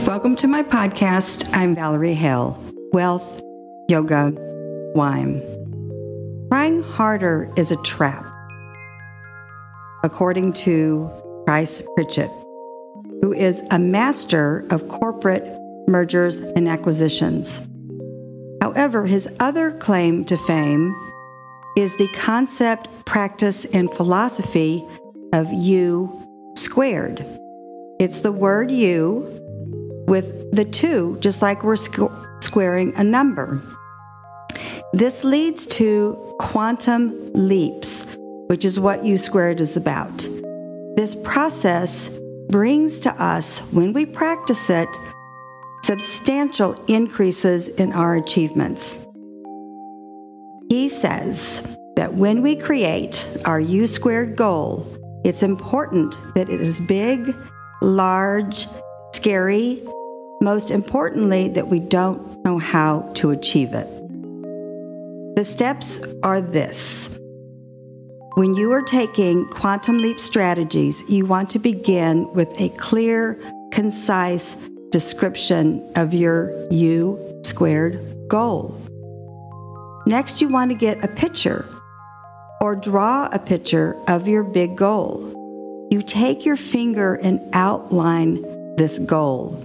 Welcome to my podcast. I'm Valerie Hale. Wealth, yoga, wine. Trying harder is a trap, according to Pritchett, who is a master of corporate mergers and acquisitions. However, his other claim to fame is the concept, practice, and philosophy of USquared. It's the word U with the 2, just like we're squaring a number. This leads to quantum leaps, which is what USquared is about. This process brings to us, when we practice it, substantial increases in our achievements. He says that when we create our USquared goal, it's important that it is big, large, scary, most importantly, that we don't know how to achieve it. The steps are this. When you are taking quantum leap strategies, you want to begin with a clear, concise description of your USquared goal. Next, you want to get a picture or draw a picture of your big goal. You take your finger and outline this goal.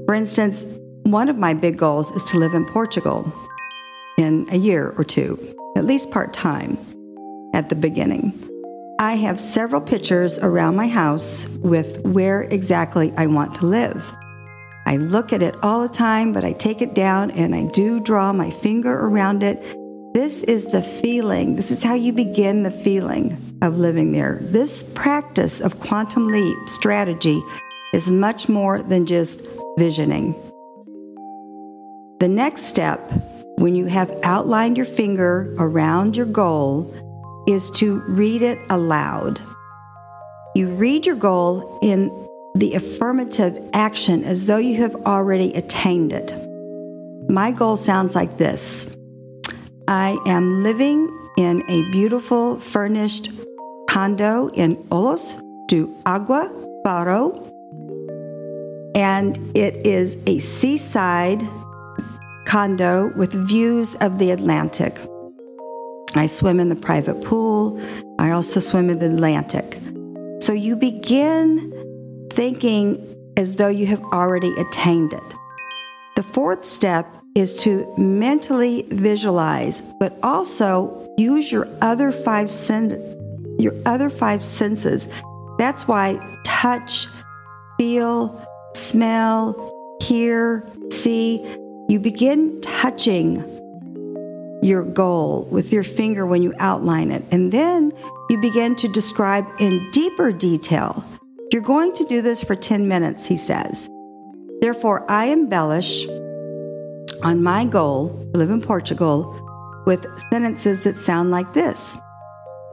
For instance, one of my big goals is to live in Portugal in a year or two, at least part-time at the beginning. I have several pictures around my house with where exactly I want to live. I look at it all the time, but I take it down and I do draw my finger around it. This is the feeling. This is how you begin the feeling of living there. This practice of quantum leap strategy is much more than just visioning. The next step, when you have outlined your finger around your goal, is to read it aloud. You read your goal in the affirmative action as though you have already attained it. My goal sounds like this. I am living in a beautiful furnished condo in Olos do Agua Faro, and it is a seaside condo with views of the Atlantic. I swim in the private pool. I also swim in the Atlantic. So you begin thinking as though you have already attained it. The fourth step is to mentally visualize, but also use your other five senses. That's why touch, feel, smell, hear, see. You begin touching your goal with your finger when you outline it, and then you begin to describe in deeper detail. You're going to do this for 10 minutes, he says. Therefore, I embellish on my goal to live in Portugal with sentences that sound like this.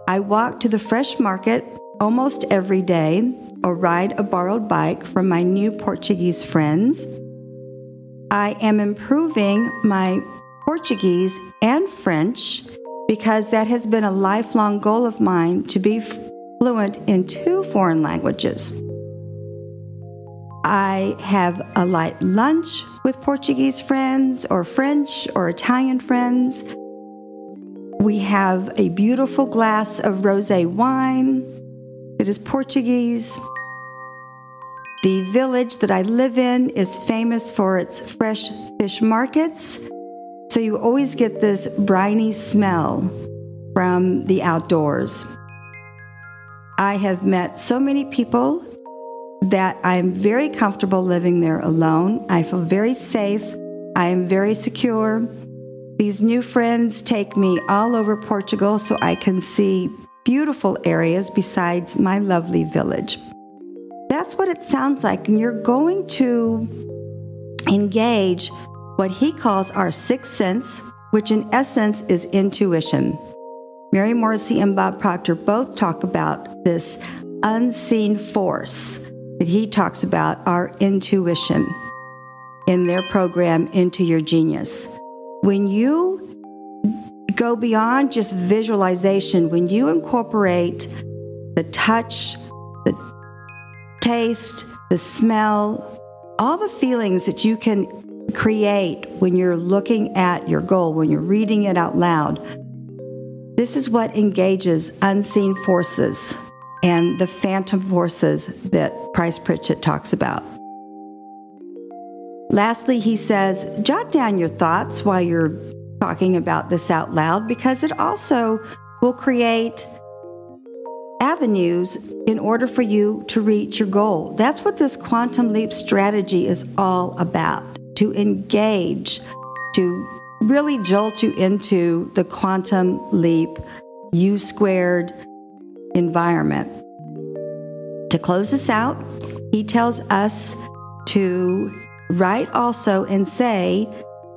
I walk to the fresh market almost every day or ride a borrowed bike from my new Portuguese friends. I am improving my Portuguese and French because that has been a lifelong goal of mine to be fluent in 2 foreign languages. I have a light lunch with Portuguese friends or French or Italian friends. We have a beautiful glass of rosé wine that is Portuguese. The village that I live in is famous for its fresh fish markets, so you always get this briny smell from the outdoors. I have met so many people that I am very comfortable living there alone. I feel very safe. I am very secure. These new friends take me all over Portugal so I can see beautiful areas besides my lovely village. That's what it sounds like, and you're going to engage what he calls our sixth sense, which in essence is intuition. Mary Morrissey and Bob Proctor both talk about this unseen force that he talks about, our intuition, in their program, Into Your Genius. When you go beyond just visualization, when you incorporate the touch, the taste, the smell, all the feelings that you can create when you're looking at your goal, when you're reading it out loud. This is what engages unseen forces and the phantom forces that Pritchett talks about. Lastly, he says, jot down your thoughts while you're talking about this out loud, because it also will create avenues in order for you to reach your goal. That's what this quantum leap strategy is all about, to engage, to really jolt you into the quantum leap USquared environment. To close this out, he tells us to write also and say,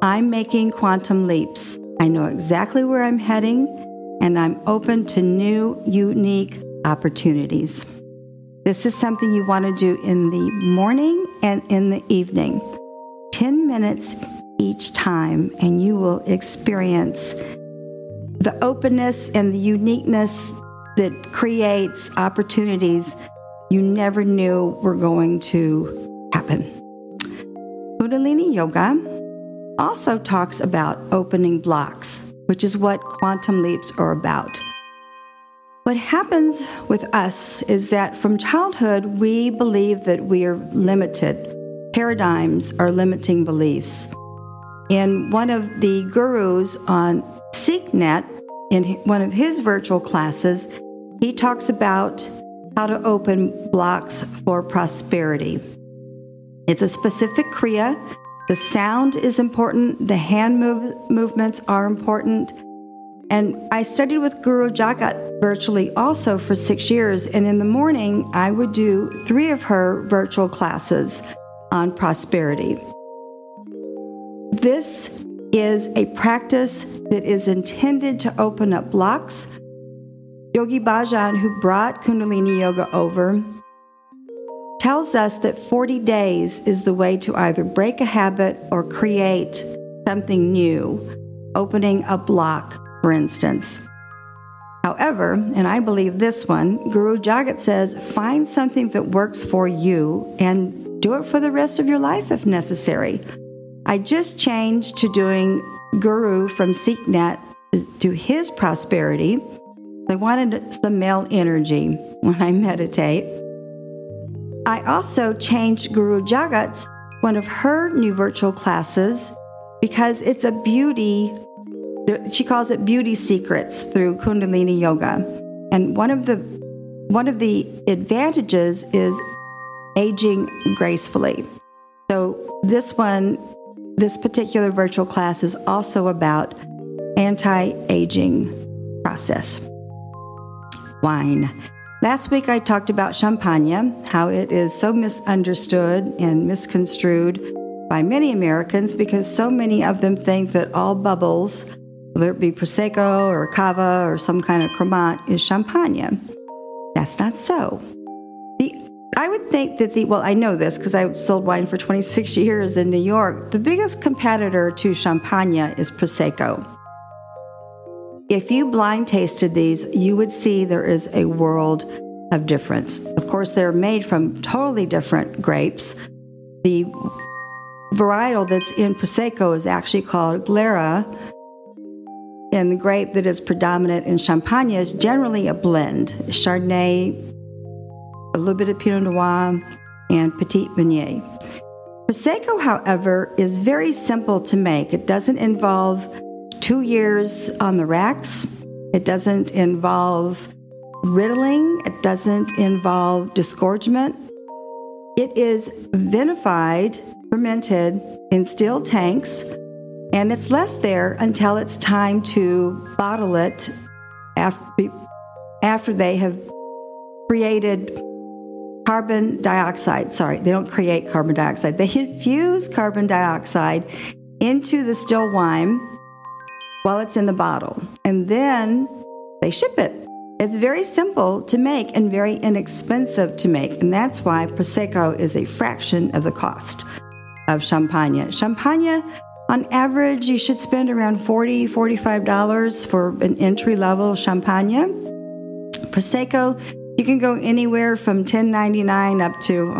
I'm making quantum leaps. I know exactly where I'm heading, and I'm open to new, unique opportunities. This is something you want to do in the morning and in the evening. 10 minutes each time, and you will experience the openness and the uniqueness that creates opportunities you never knew were going to happen. Kundalini Yoga also talks about opening blocks, which is what quantum leaps are about. What happens with us is that from childhood, we believe that we are limited. Paradigms are limiting beliefs. And one of the gurus on SeekNet, in one of his virtual classes, he talks about how to open blocks for prosperity. It's a specific kriya. The sound is important. The hand movements are important. And I studied with Guru Jagat virtually also for 6 years. And in the morning, I would do 3 of her virtual classes on prosperity. This is a practice that is intended to open up blocks. Yogi Bhajan, who brought Kundalini Yoga over, tells us that 40 days is the way to either break a habit or create something new, opening a block, for instance. However, and I believe this one, Guru Jagat says, find something that works for you and do it for the rest of your life if necessary. I just changed to doing Guru from SeekNet to his prosperity. I wanted some male energy when I meditate. I also changed Guru Jagat's, one of her new virtual classes, because it's a beauty, she calls it beauty secrets through Kundalini Yoga. And one of the advantages is aging gracefully. So this particular virtual class is also about anti-aging process. Wine. Last week I talked about champagne, how it is so misunderstood and misconstrued by many Americans because so many of them think that all bubbles, whether it be Prosecco or Cava or some kind of cremant, is champagne. That's not so. I would think that I know this because I sold wine for 26 years in New York. The biggest competitor to champagne is Prosecco. If you blind tasted these, you would see there is a world of difference. Of course, they're made from totally different grapes. The varietal that's in Prosecco is actually called Glera, and the grape that is predominant in Champagne is generally a blend. Chardonnay, a little bit of Pinot Noir, and Petit Meunier. Prosecco, however, is very simple to make. It doesn't involve 2 years on the racks. It doesn't involve riddling. It doesn't involve disgorgement. It is vinified, fermented in steel tanks, and it's left there until it's time to bottle it after they have created carbon dioxide. Sorry, they don't create carbon dioxide. They infuse carbon dioxide into the still wine while it's in the bottle, and then they ship it. It's very simple to make and very inexpensive to make, and that's why Prosecco is a fraction of the cost of Champagne. Champagne, on average, you should spend around $40, $45 for an entry-level Champagne. Prosecco, you can go anywhere from $10.99 up to,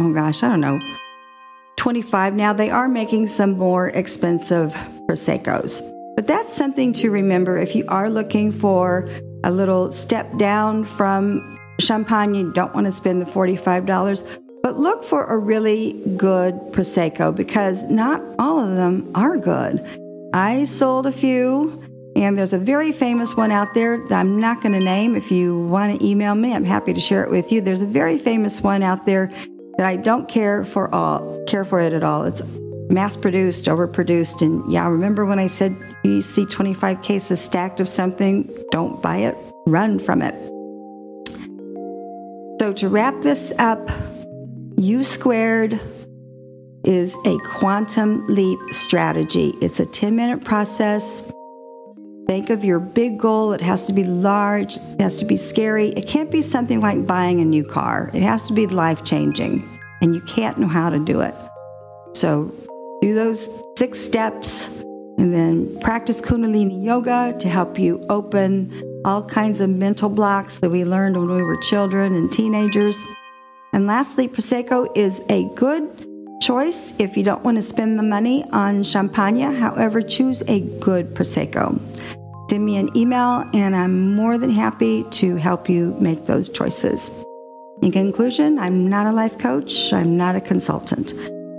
$25. Now, they are making some more expensive Proseccos. But that's something to remember if you are looking for a little step down from champagne. You don't want to spend the $45. But look for a really good Prosecco, because not all of them are good. I sold a few, and there's a very famous one out there that I'm not going to name. If you want to email me, I'm happy to share it with you. There's a very famous one out there that I don't care for it at all. It's mass-produced, overproduced, and yeah, remember when I said you see 25 cases stacked of something, don't buy it, run from it. So to wrap this up, USquared is a quantum leap strategy. It's a 10-minute process. Think of your big goal. It has to be large. It has to be scary. It can't be something like buying a new car. It has to be life-changing, and you can't know how to do it. So do those 6 steps, and then practice Kundalini yoga to help you open all kinds of mental blocks that we learned when we were children and teenagers. And lastly, Prosecco is a good choice if you don't want to spend the money on champagne. However, choose a good Prosecco. Send me an email, and I'm more than happy to help you make those choices. In conclusion, I'm not a life coach. I'm not a consultant.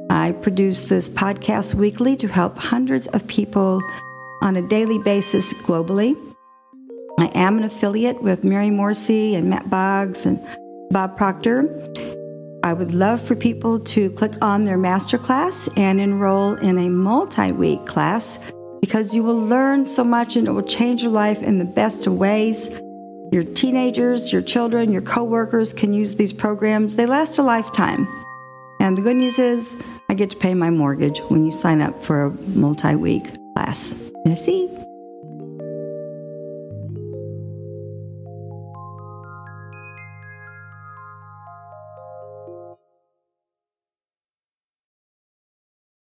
I produce this podcast weekly to help hundreds of people on a daily basis globally. I am an affiliate with Mary Morrissey and Matt Boggs and Bob Proctor. I would love for people to click on their masterclass and enroll in a multi-week class, because you will learn so much and it will change your life in the best of ways. Your teenagers, your children, your coworkers can use these programs. They last a lifetime. And the good news is I get to pay my mortgage when you sign up for a multi-week class. Merci.